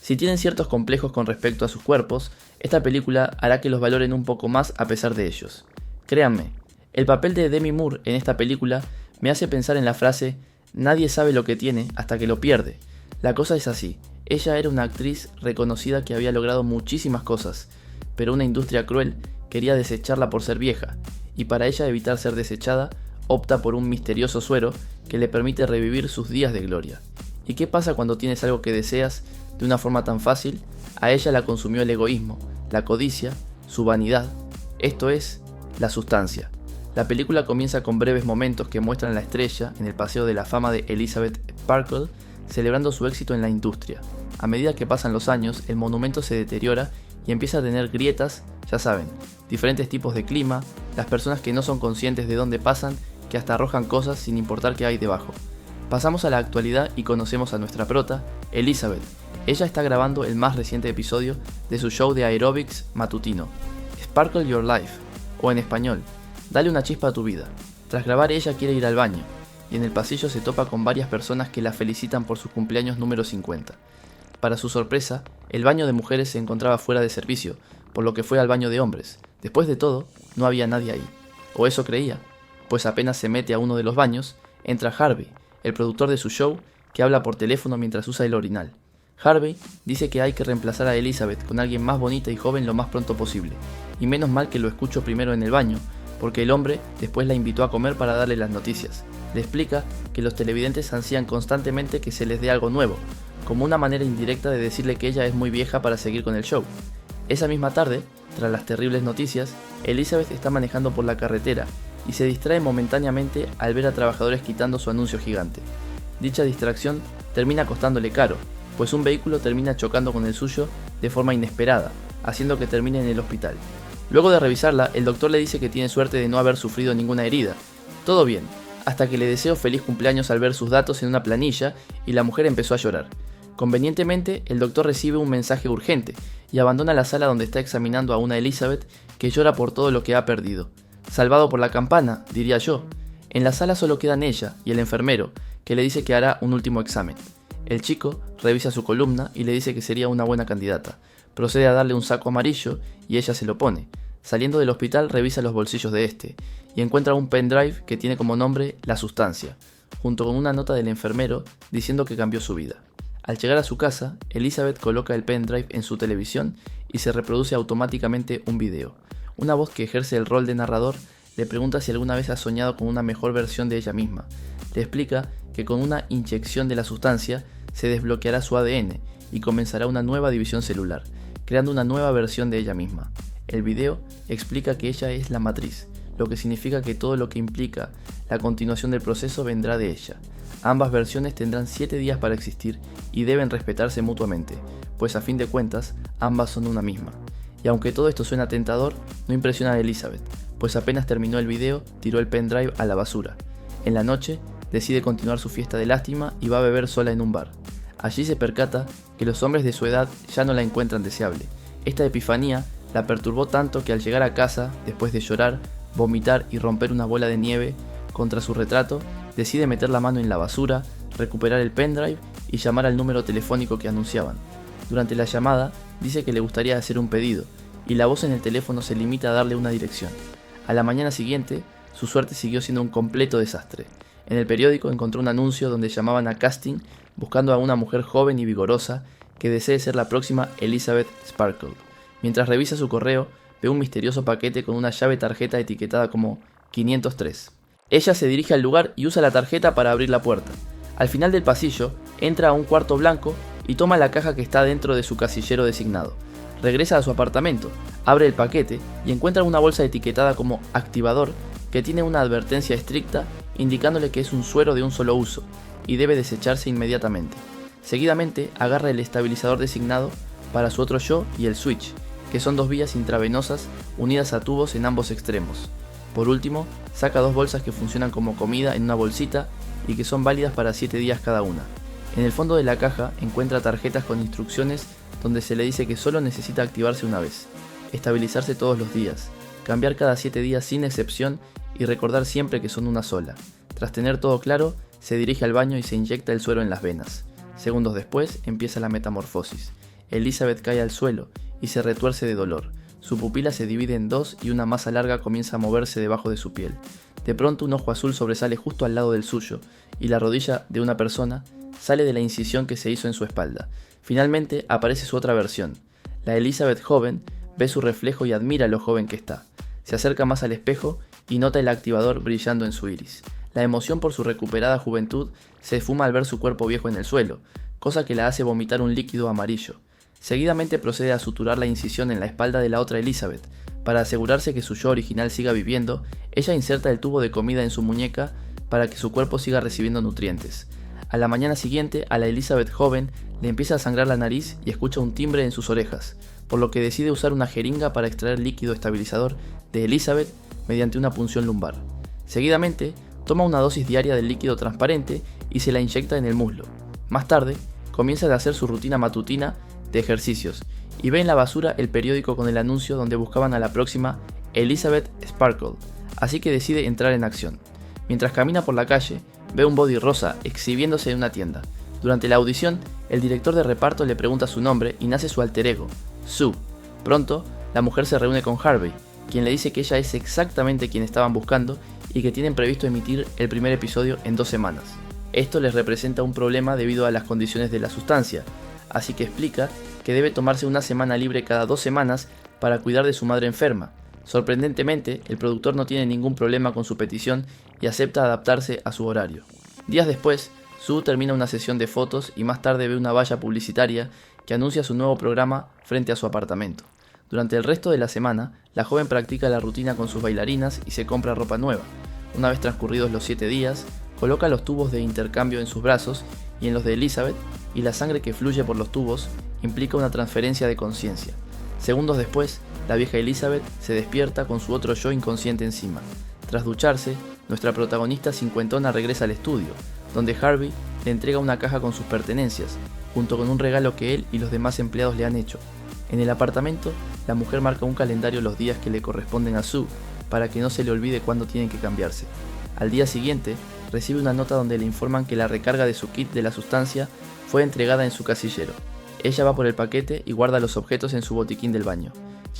Si tienen ciertos complejos con respecto a sus cuerpos, esta película hará que los valoren un poco más a pesar de ellos. Créanme, el papel de Demi Moore en esta película me hace pensar en la frase "nadie sabe lo que tiene hasta que lo pierde". La cosa es así, ella era una actriz reconocida que había logrado muchísimas cosas, pero una industria cruel quería desecharla por ser vieja, y para ella evitar ser desechada, opta por un misterioso suero que le permite revivir sus días de gloria. ¿Y qué pasa cuando tienes algo que deseas de una forma tan fácil? A ella la consumió el egoísmo, la codicia, su vanidad, esto es, la sustancia. La película comienza con breves momentos que muestran a la estrella en el paseo de la fama de Elizabeth Sparkle, celebrando su éxito en la industria. A medida que pasan los años, el monumento se deteriora y empieza a tener grietas, ya saben, diferentes tipos de clima, las personas que no son conscientes de dónde pasan, que hasta arrojan cosas sin importar qué hay debajo. Pasamos a la actualidad y conocemos a nuestra prota, Elizabeth. Ella está grabando el más reciente episodio de su show de aerobics matutino, Sparkle Your Life, o en español, Dale una chispa a tu vida. Tras grabar ella quiere ir al baño, y en el pasillo se topa con varias personas que la felicitan por su cumpleaños número 50. Para su sorpresa, el baño de mujeres se encontraba fuera de servicio, por lo que fue al baño de hombres. Después de todo, no había nadie ahí. O eso creía, pues apenas se mete a uno de los baños, entra Harvey, el productor de su show, que habla por teléfono mientras usa el orinal. Harvey dice que hay que reemplazar a Elizabeth con alguien más bonita y joven lo más pronto posible, y menos mal que lo escucho primero en el baño, porque el hombre después la invitó a comer para darle las noticias. Le explica que los televidentes ansían constantemente que se les dé algo nuevo, como una manera indirecta de decirle que ella es muy vieja para seguir con el show. Esa misma tarde, tras las terribles noticias, Elizabeth está manejando por la carretera y se distrae momentáneamente al ver a trabajadores quitando su anuncio gigante. Dicha distracción termina costándole caro, pues un vehículo termina chocando con el suyo de forma inesperada, haciendo que termine en el hospital. Luego de revisarla, el doctor le dice que tiene suerte de no haber sufrido ninguna herida. Todo bien, hasta que le deseo feliz cumpleaños al ver sus datos en una planilla y la mujer empezó a llorar. Convenientemente, el doctor recibe un mensaje urgente y abandona la sala donde está examinando a una Elizabeth que llora por todo lo que ha perdido. Salvado por la campana, diría yo. En la sala solo quedan ella y el enfermero, que le dice que hará un último examen. El chico revisa su columna y le dice que sería una buena candidata. Procede a darle un saco amarillo y ella se lo pone. Saliendo del hospital revisa los bolsillos de este y encuentra un pendrive que tiene como nombre La Sustancia, junto con una nota del enfermero diciendo que cambió su vida. Al llegar a su casa, Elizabeth coloca el pendrive en su televisión y se reproduce automáticamente un video. Una voz que ejerce el rol de narrador le pregunta si alguna vez ha soñado con una mejor versión de ella misma. Le explica que con una inyección de la sustancia se desbloqueará su ADN y comenzará una nueva división celular, creando una nueva versión de ella misma. El video explica que ella es la matriz, lo que significa que todo lo que implica la continuación del proceso vendrá de ella. Ambas versiones tendrán 7 días para existir y deben respetarse mutuamente, pues a fin de cuentas, ambas son una misma. Y aunque todo esto suena tentador, no impresiona a Elizabeth, pues apenas terminó el video, tiró el pendrive a la basura. En la noche, decide continuar su fiesta de lástima y va a beber sola en un bar. Allí se percata que los hombres de su edad ya no la encuentran deseable. Esta epifanía la perturbó tanto que al llegar a casa, después de llorar, vomitar y romper una bola de nieve contra su retrato, decide meter la mano en la basura, recuperar el pendrive y llamar al número telefónico que anunciaban. Durante la llamada, dice que le gustaría hacer un pedido, y la voz en el teléfono se limita a darle una dirección. A la mañana siguiente, su suerte siguió siendo un completo desastre. En el periódico encontró un anuncio donde llamaban a casting buscando a una mujer joven y vigorosa que desee ser la próxima Elizabeth Sparkle. Mientras revisa su correo, ve un misterioso paquete con una llave tarjeta etiquetada como 503. Ella se dirige al lugar y usa la tarjeta para abrir la puerta. Al final del pasillo, entra a un cuarto blanco y toma la caja que está dentro de su casillero designado. Regresa a su apartamento, abre el paquete y encuentra una bolsa etiquetada como activador que tiene una advertencia estricta indicándole que es un suero de un solo uso y debe desecharse inmediatamente. Seguidamente agarra el estabilizador designado para su otro yo y el switch, que son 2 vías intravenosas unidas a tubos en ambos extremos. Por último, saca 2 bolsas que funcionan como comida en una bolsita y que son válidas para 7 días cada una. En el fondo de la caja encuentra tarjetas con instrucciones donde se le dice que solo necesita activarse una vez, estabilizarse todos los días, cambiar cada 7 días sin excepción y recordar siempre que son una sola. Tras tener todo claro, se dirige al baño y se inyecta el suero en las venas. Segundos después empieza la metamorfosis, Elizabeth cae al suelo y se retuerce de dolor. Su pupila se divide en dos y una masa larga comienza a moverse debajo de su piel. De pronto un ojo azul sobresale justo al lado del suyo, y la rodilla de una persona sale de la incisión que se hizo en su espalda. Finalmente aparece su otra versión. La Elizabeth joven ve su reflejo y admira lo joven que está. Se acerca más al espejo y nota el activador brillando en su iris. La emoción por su recuperada juventud se esfuma al ver su cuerpo viejo en el suelo, cosa que la hace vomitar un líquido amarillo. Seguidamente procede a suturar la incisión en la espalda de la otra Elizabeth. Para asegurarse que su yo original siga viviendo, ella inserta el tubo de comida en su muñeca para que su cuerpo siga recibiendo nutrientes. A la mañana siguiente, a la Elizabeth joven le empieza a sangrar la nariz y escucha un timbre en sus orejas, por lo que decide usar una jeringa para extraer líquido estabilizador de Elizabeth mediante una punción lumbar. Seguidamente, toma una dosis diaria del líquido transparente y se la inyecta en el muslo. Más tarde, comienza a hacer su rutina matutina de ejercicios y ve en la basura el periódico con el anuncio donde buscaban a la próxima Elizabeth Sparkle, así que decide entrar en acción. Mientras camina por la calle, ve un body rosa exhibiéndose en una tienda. Durante la audición, el director de reparto le pregunta su nombre y nace su alter ego, Sue. Pronto, la mujer se reúne con Harvey, quien le dice que ella es exactamente quien estaban buscando y que tienen previsto emitir el primer episodio en 2 semanas. Esto les representa un problema debido a las condiciones de la sustancia, así que explica que debe tomarse una semana libre cada 2 semanas para cuidar de su madre enferma. Sorprendentemente, el productor no tiene ningún problema con su petición y acepta adaptarse a su horario. Días después, Sue termina una sesión de fotos y más tarde ve una valla publicitaria que anuncia su nuevo programa frente a su apartamento. Durante el resto de la semana, la joven practica la rutina con sus bailarinas y se compra ropa nueva. Una vez transcurridos los 7 días, coloca los tubos de intercambio en sus brazos y en los de Elizabeth, y la sangre que fluye por los tubos implica una transferencia de conciencia. Segundos después, la vieja Elizabeth se despierta con su otro yo inconsciente encima. Tras ducharse, nuestra protagonista cincuentona regresa al estudio, donde Harvey le entrega una caja con sus pertenencias, junto con un regalo que él y los demás empleados le han hecho. En el apartamento, la mujer marca un calendario los días que le corresponden a Sue, para que no se le olvide cuándo tienen que cambiarse. Al día siguiente, recibe una nota donde le informan que la recarga de su kit de la sustancia fue entregada en su casillero. Ella va por el paquete y guarda los objetos en su botiquín del baño.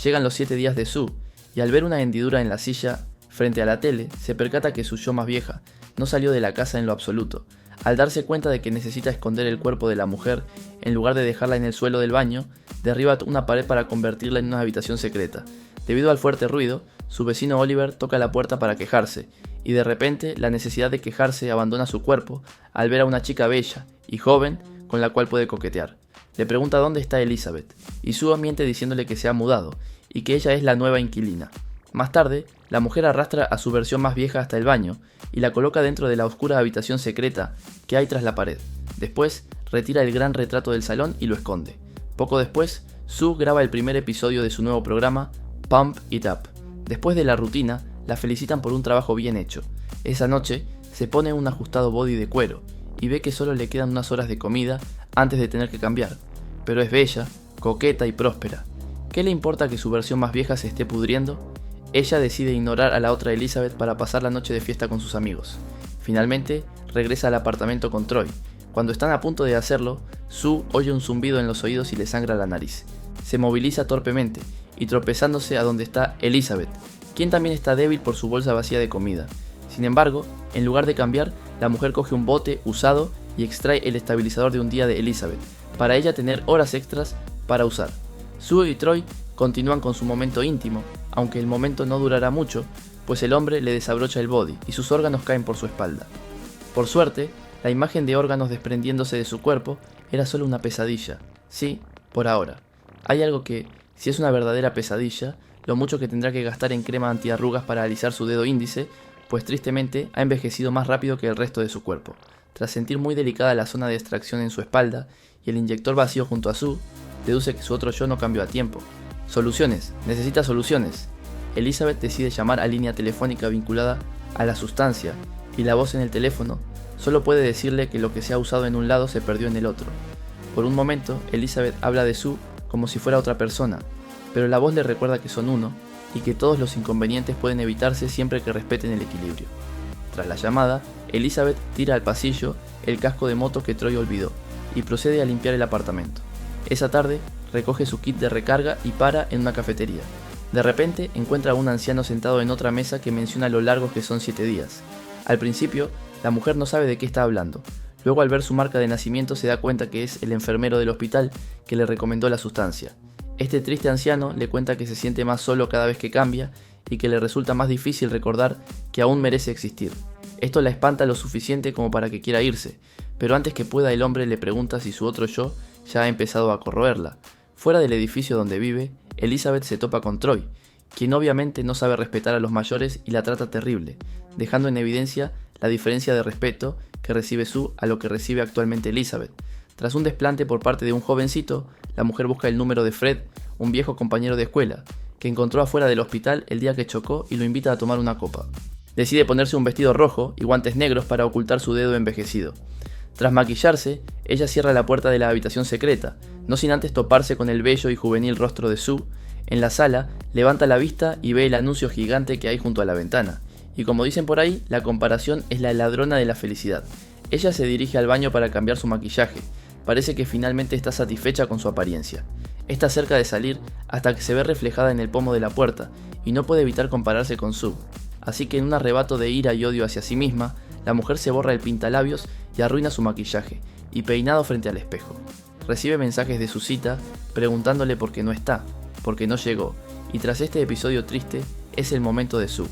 Llegan los 7 días de Sue, y al ver una hendidura en la silla frente a la tele, se percata que su yo más vieja no salió de la casa en lo absoluto. Al darse cuenta de que necesita esconder el cuerpo de la mujer, en lugar de dejarla en el suelo del baño, derriba una pared para convertirla en una habitación secreta. Debido al fuerte ruido, su vecino Oliver toca la puerta para quejarse, y de repente la necesidad de quejarse abandona su cuerpo al ver a una chica bella y joven con la cual puede coquetear. Le pregunta dónde está Elizabeth, y Sue miente diciéndole que se ha mudado, y que ella es la nueva inquilina. Más tarde, la mujer arrastra a su versión más vieja hasta el baño, y la coloca dentro de la oscura habitación secreta que hay tras la pared. Después, retira el gran retrato del salón y lo esconde. Poco después, Sue graba el primer episodio de su nuevo programa, Pump It Up. Después de la rutina, la felicitan por un trabajo bien hecho. Esa noche, se pone un ajustado body de cuero, y ve que solo le quedan unas horas de comida antes de tener que cambiar. Pero es bella, coqueta y próspera. ¿Qué le importa que su versión más vieja se esté pudriendo? Ella decide ignorar a la otra Elizabeth para pasar la noche de fiesta con sus amigos. Finalmente, regresa al apartamento con Troy. Cuando están a punto de hacerlo, Sue oye un zumbido en los oídos y le sangra la nariz. Se moviliza torpemente y tropezándose a donde está Elizabeth, quien también está débil por su bolsa vacía de comida. Sin embargo, en lugar de cambiar, la mujer coge un bote usado y extrae el estabilizador de un día de Elizabeth, para ella tener horas extras para usar. Sue y Troy continúan con su momento íntimo, aunque el momento no durará mucho, pues el hombre le desabrocha el body y sus órganos caen por su espalda. Por suerte, la imagen de órganos desprendiéndose de su cuerpo era solo una pesadilla. Sí, por ahora. Hay algo que, si es una verdadera pesadilla, lo mucho que tendrá que gastar en crema antiarrugas para alisar su dedo índice, pues tristemente ha envejecido más rápido que el resto de su cuerpo. Tras sentir muy delicada la zona de extracción en su espalda y el inyector vacío junto a Sue, deduce que su otro yo no cambió a tiempo. Soluciones, necesita soluciones. Elizabeth decide llamar a línea telefónica vinculada a la sustancia, y la voz en el teléfono solo puede decirle que lo que se ha usado en un lado se perdió en el otro. Por un momento, Elizabeth habla de Sue como si fuera otra persona, pero la voz le recuerda que son uno, y que todos los inconvenientes pueden evitarse siempre que respeten el equilibrio. Tras la llamada, Elizabeth tira al pasillo el casco de moto que Troy olvidó, y procede a limpiar el apartamento. Esa tarde, recoge su kit de recarga y para en una cafetería. De repente encuentra a un anciano sentado en otra mesa que menciona lo largos que son 7 días. Al principio, la mujer no sabe de qué está hablando. Luego, al ver su marca de nacimiento, se da cuenta que es el enfermero del hospital que le recomendó la sustancia. Este triste anciano le cuenta que se siente más solo cada vez que cambia y que le resulta más difícil recordar que aún merece existir. Esto la espanta lo suficiente como para que quiera irse, pero antes que pueda el hombre le pregunta si su otro yo ya ha empezado a corroerla. Fuera del edificio donde vive, Elizabeth se topa con Troy, quien obviamente no sabe respetar a los mayores y la trata terrible, dejando en evidencia la diferencia de respeto que recibe Sue a lo que recibe actualmente Elizabeth. Tras un desplante por parte de un jovencito, la mujer busca el número de Fred, un viejo compañero de escuela, que encontró afuera del hospital el día que chocó y lo invita a tomar una copa. Decide ponerse un vestido rojo y guantes negros para ocultar su dedo envejecido. Tras maquillarse, ella cierra la puerta de la habitación secreta, no sin antes toparse con el bello y juvenil rostro de Sue. En la sala, levanta la vista y ve el anuncio gigante que hay junto a la ventana. Y como dicen por ahí, la comparación es la ladrona de la felicidad. Ella se dirige al baño para cambiar su maquillaje. Parece que finalmente está satisfecha con su apariencia. Está cerca de salir hasta que se ve reflejada en el pomo de la puerta y no puede evitar compararse con Sue. Así que en un arrebato de ira y odio hacia sí misma, la mujer se borra el pintalabios y arruina su maquillaje, y peinado frente al espejo. Recibe mensajes de su cita preguntándole por qué no está, por qué no llegó, y tras este episodio triste es el momento de Sue.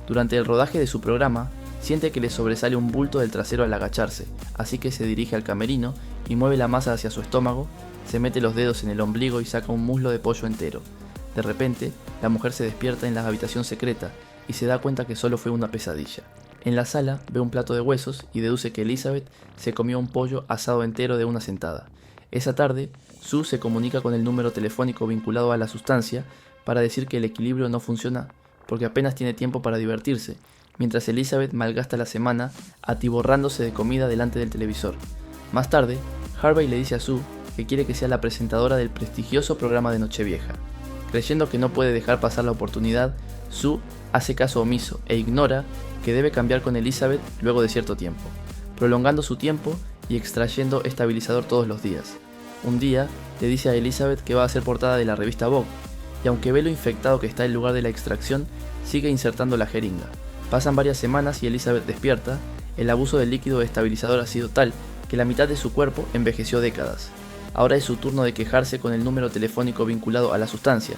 Durante el rodaje de su programa, siente que le sobresale un bulto del trasero al agacharse, así que se dirige al camerino y mueve la masa hacia su estómago, se mete los dedos en el ombligo y saca un muslo de pollo entero. De repente, la mujer se despierta en la habitación secreta y se da cuenta que solo fue una pesadilla. En la sala ve un plato de huesos y deduce que Elizabeth se comió un pollo asado entero de una sentada. Esa tarde, Sue se comunica con el número telefónico vinculado a la sustancia para decir que el equilibrio no funciona porque apenas tiene tiempo para divertirse, mientras Elizabeth malgasta la semana atiborrándose de comida delante del televisor. Más tarde, Harvey le dice a Sue que quiere que sea la presentadora del prestigioso programa de Nochevieja. Creyendo que no puede dejar pasar la oportunidad, Sue hace caso omiso e ignora que debe cambiar con Elizabeth luego de cierto tiempo, prolongando su tiempo y extrayendo estabilizador todos los días. Un día le dice a Elizabeth que va a ser portada de la revista Vogue, y aunque ve lo infectado que está el lugar de la extracción, sigue insertando la jeringa. Pasan varias semanas y Elizabeth despierta. El abuso del líquido estabilizador ha sido tal que la mitad de su cuerpo envejeció décadas. Ahora es su turno de quejarse con el número telefónico vinculado a la sustancia.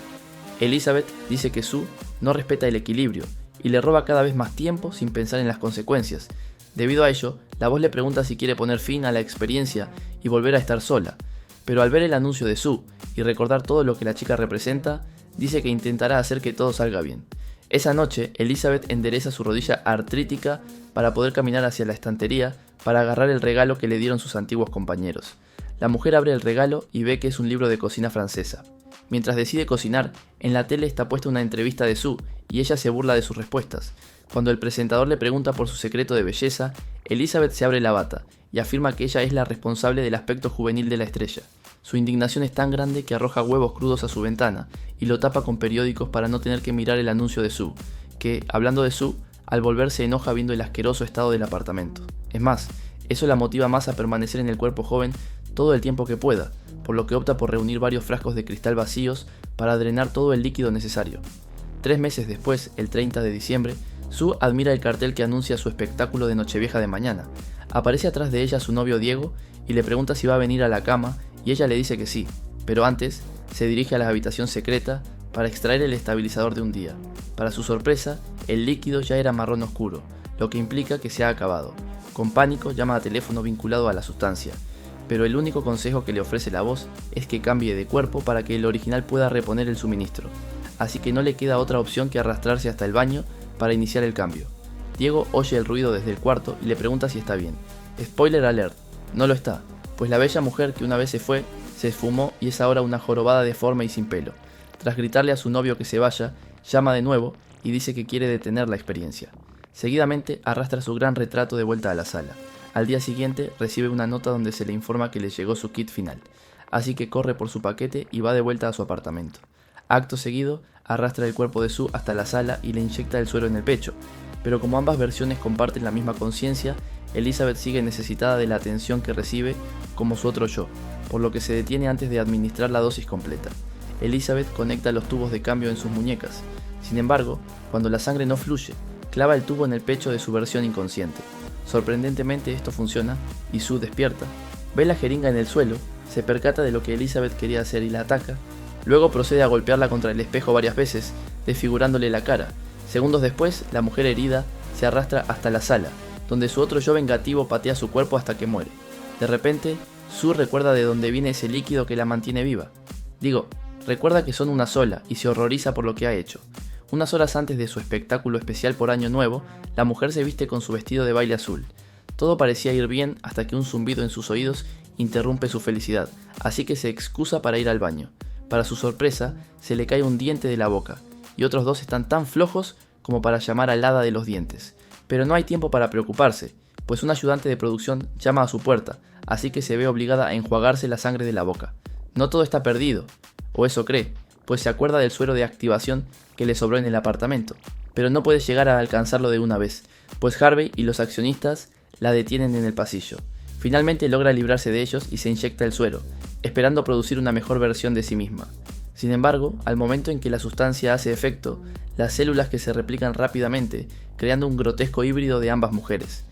Elizabeth dice que Sue no respeta el equilibrio y le roba cada vez más tiempo sin pensar en las consecuencias. Debido a ello, la voz le pregunta si quiere poner fin a la experiencia y volver a estar sola, pero al ver el anuncio de Sue y recordar todo lo que la chica representa, dice que intentará hacer que todo salga bien. Esa noche, Elizabeth endereza su rodilla artrítica para poder caminar hacia la estantería para agarrar el regalo que le dieron sus antiguos compañeros. La mujer abre el regalo y ve que es un libro de cocina francesa. Mientras decide cocinar, en la tele está puesta una entrevista de Sue y ella se burla de sus respuestas. Cuando el presentador le pregunta por su secreto de belleza, Elizabeth se abre la bata y afirma que ella es la responsable del aspecto juvenil de la estrella. Su indignación es tan grande que arroja huevos crudos a su ventana y lo tapa con periódicos para no tener que mirar el anuncio de Sue, que, hablando de Sue, al volver se enoja viendo el asqueroso estado del apartamento. Es más, eso la motiva más a permanecer en el cuerpo joven todo el tiempo que pueda, por lo que opta por reunir varios frascos de cristal vacíos para drenar todo el líquido necesario. 3 meses después, el 30 de diciembre, Sue admira el cartel que anuncia su espectáculo de Nochevieja de mañana. Aparece atrás de ella su novio Diego y le pregunta si va a venir a la cama y ella le dice que sí, pero antes se dirige a la habitación secreta para extraer el estabilizador de un día. Para su sorpresa, el líquido ya era marrón oscuro, lo que implica que se ha acabado. Con pánico llama a teléfono vinculado a la sustancia, pero el único consejo que le ofrece la voz es que cambie de cuerpo para que el original pueda reponer el suministro, así que no le queda otra opción que arrastrarse hasta el baño para iniciar el cambio. Diego oye el ruido desde el cuarto y le pregunta si está bien. Spoiler alert, no lo está, pues la bella mujer que una vez se fue, se esfumó y es ahora una jorobada deforme y sin pelo. Tras gritarle a su novio que se vaya, llama de nuevo y dice que quiere detener la experiencia. Seguidamente arrastra su gran retrato de vuelta a la sala. Al día siguiente recibe una nota donde se le informa que le llegó su kit final, así que corre por su paquete y va de vuelta a su apartamento. Acto seguido, arrastra el cuerpo de Sue hasta la sala y le inyecta el suero en el pecho, pero como ambas versiones comparten la misma conciencia, Elizabeth sigue necesitada de la atención que recibe como su otro yo, por lo que se detiene antes de administrar la dosis completa. Elizabeth conecta los tubos de cambio en sus muñecas. Sin embargo, cuando la sangre no fluye, clava el tubo en el pecho de su versión inconsciente. Sorprendentemente esto funciona y Sue despierta, ve la jeringa en el suelo, se percata de lo que Elizabeth quería hacer y la ataca. Luego procede a golpearla contra el espejo varias veces, desfigurándole la cara. Segundos después, la mujer herida se arrastra hasta la sala, donde su otro yo vengativo patea su cuerpo hasta que muere. De repente, Sue recuerda de dónde viene ese líquido que la mantiene viva. Recuerda que son una sola y se horroriza por lo que ha hecho. Unas horas antes de su espectáculo especial por Año Nuevo, la mujer se viste con su vestido de baile azul. Todo parecía ir bien hasta que un zumbido en sus oídos interrumpe su felicidad, así que se excusa para ir al baño. Para su sorpresa, se le cae un diente de la boca, y otros dos están tan flojos como para llamar al hada de los dientes. Pero no hay tiempo para preocuparse, pues un ayudante de producción llama a su puerta, así que se ve obligada a enjuagarse la sangre de la boca. No todo está perdido, o eso cree, pues se acuerda del suero de activación que le sobró en el apartamento, pero no puede llegar a alcanzarlo de una vez, pues Harvey y los accionistas la detienen en el pasillo. Finalmente logra librarse de ellos y se inyecta el suero, esperando producir una mejor versión de sí misma. Sin embargo, al momento en que la sustancia hace efecto, las células que se replican rápidamente, creando un grotesco híbrido de ambas mujeres.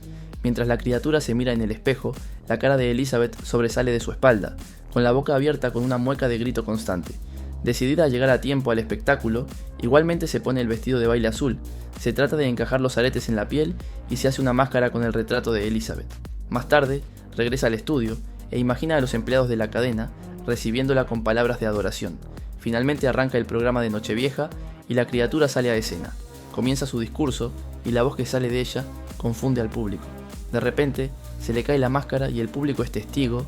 Mientras la criatura se mira en el espejo, la cara de Elizabeth sobresale de su espalda, con la boca abierta con una mueca de grito constante. Decidida a llegar a tiempo al espectáculo, igualmente se pone el vestido de baile azul, se trata de encajar los aretes en la piel y se hace una máscara con el retrato de Elizabeth. Más tarde, regresa al estudio e imagina a los empleados de la cadena recibiéndola con palabras de adoración. Finalmente arranca el programa de Nochevieja y la criatura sale a escena. Comienza su discurso y la voz que sale de ella confunde al público. De repente, se le cae la máscara y el público es testigo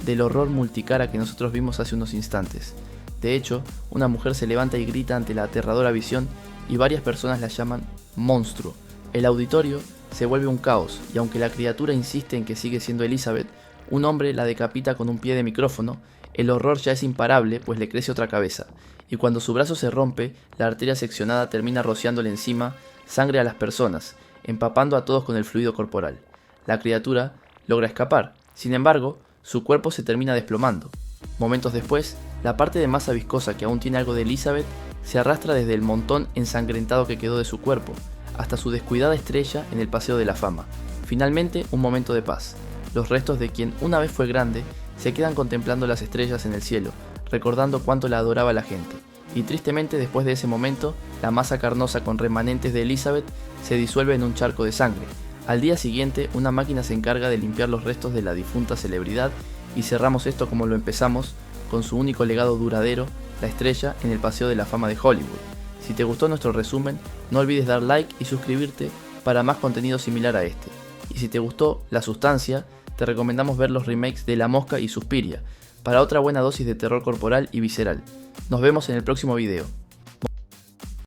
del horror multicara que nosotros vimos hace unos instantes. De hecho, una mujer se levanta y grita ante la aterradora visión y varias personas la llaman monstruo. El auditorio se vuelve un caos y aunque la criatura insiste en que sigue siendo Elizabeth, un hombre la decapita con un pie de micrófono. El horror ya es imparable, pues le crece otra cabeza, y cuando su brazo se rompe, la arteria seccionada termina rociándole encima sangre a las personas, empapando a todos con el fluido corporal. La criatura logra escapar, sin embargo, su cuerpo se termina desplomando. Momentos después, la parte de masa viscosa que aún tiene algo de Elizabeth se arrastra desde el montón ensangrentado que quedó de su cuerpo, hasta su descuidada estrella en el Paseo de la Fama. Finalmente, un momento de paz. Los restos de quien una vez fue grande se quedan contemplando las estrellas en el cielo, recordando cuánto la adoraba la gente. Y tristemente, después de ese momento, la masa carnosa con remanentes de Elizabeth se disuelve en un charco de sangre. Al día siguiente, una máquina se encarga de limpiar los restos de la difunta celebridad y cerramos esto como lo empezamos, con su único legado duradero, la estrella en el Paseo de la Fama de Hollywood. Si te gustó nuestro resumen, no olvides dar like y suscribirte para más contenido similar a este. Y si te gustó La Sustancia, te recomendamos ver los remakes de La Mosca y Suspiria, para otra buena dosis de terror corporal y visceral. Nos vemos en el próximo video.